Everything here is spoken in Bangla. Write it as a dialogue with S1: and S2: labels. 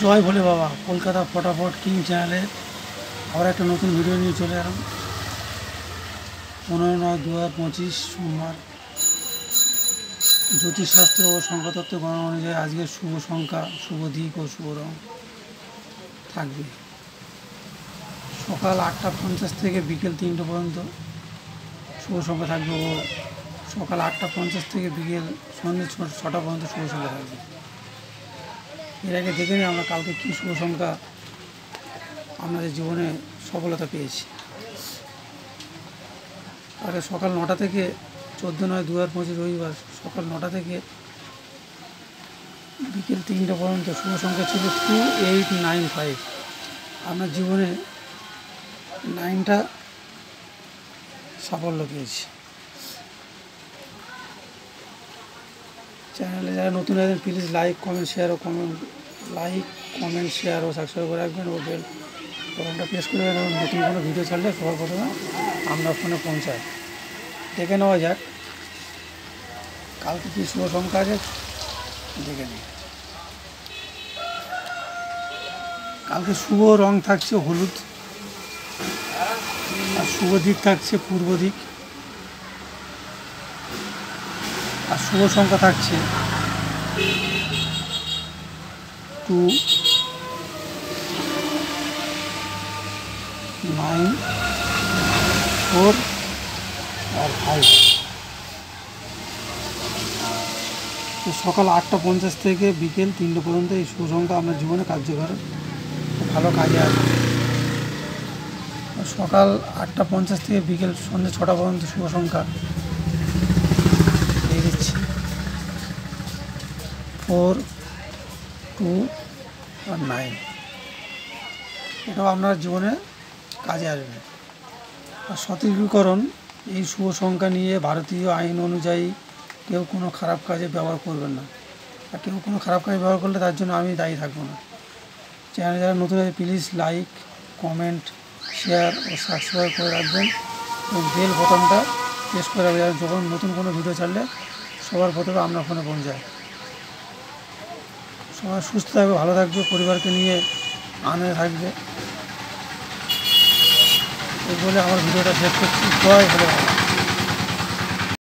S1: জয় ভোলে বাবা। কলকাতা ফটাফট কিং চ্যানেলে আবার একটা নতুন ভিডিও নিয়ে চলে এলাম। 15/9/2025 সোমবার। জ্যোতিষশাস্ত্র ও সংখ্যাতত্ত্ব গণনা অনুযায়ী আজকের শুভ সংখ্যা, শুভ দিক ও শুভ রং থাকবে সকাল 8:50 থেকে বিকেল 3টে পর্যন্ত শুভ সংখ্যা থাকবে, ও সকাল 8:50 থেকে বিকেল সন্ধ্যে 6টা পর্যন্ত শুভ সংখ্যা থাকবে। এর আগে দেখে নিই আমরা কালকে কী শুভ সংখ্যা আপনাদের জীবনে সফলতা পেয়েছি। আগে সকাল 9টা থেকে 14/9/2025 রবিবার সকাল 9টা থেকে বিকেল 3টে পর্যন্ত শুভ সংখ্যা ছিল 2895। আপনার জীবনে 9টা সাফল্য পেয়েছি। চ্যানেলে যারা নতুন আছেন প্লিজ লাইক কমেন্ট শেয়ার ও সাবস্ক্রাইব করে রাখবেন, ও বেল বাটনটা প্রেস করে রাখবেন। নতুন কোনো ভিডিও ছাড়লে সবার প্রথমে আপনার ফোনে পৌঁছায়। দেখে নেওয়া যাক কালকে কী শুভ সংখ্যা আছে, দেখে নিই। কালকে শুভ রং থাকছে হলুদ, আর শুভ দিক থাকছে পূর্ব দিক, আর শুভ সংখ্যা থাকছে 2, 9, 4 আর 5। তো সকাল 8:50 থেকে বিকেল 3টে পর্যন্ত এই শুভ সংখ্যা আপনার জীবনে কার্যকর ভালো কাজে আসবে। সকাল 8:50 থেকে বিকেল সন্ধ্যে 6টা পর্যন্ত শুভ সংখ্যা দিয়ে দিচ্ছি 4, 2 আর 9। এটাও আপনার জীবনে কাজে আসবে। আর সতর্কীকরণ, এই শুভ সংখ্যা নিয়ে ভারতীয় আইন অনুযায়ী কেউ কোনো খারাপ কাজে ব্যবহার করবেন না, আর কেউ কোনো খারাপ কাজে ব্যবহার করলে তার জন্য আমি দায়ী থাকবো না। চ্যানেলে যারা নতুন আছে প্লিজ লাইক কমেন্ট শেয়ার ও সাবস্ক্রাইব করে রাখবেন, এবং বেল বোতামটা প্রেস করে রাখবেন যখন নতুন কোনো ভিডিও ছাড়লে সবার প্রথমে আপনার ফোনে পৌঁছায়। সবাই সুস্থ থাকবে, ভালো থাকবে, পরিবারকে নিয়ে আনন্দে থাকবে। এই বলে আমার ভিডিওটা শেষ করছি। জয় ভোলে বাবা।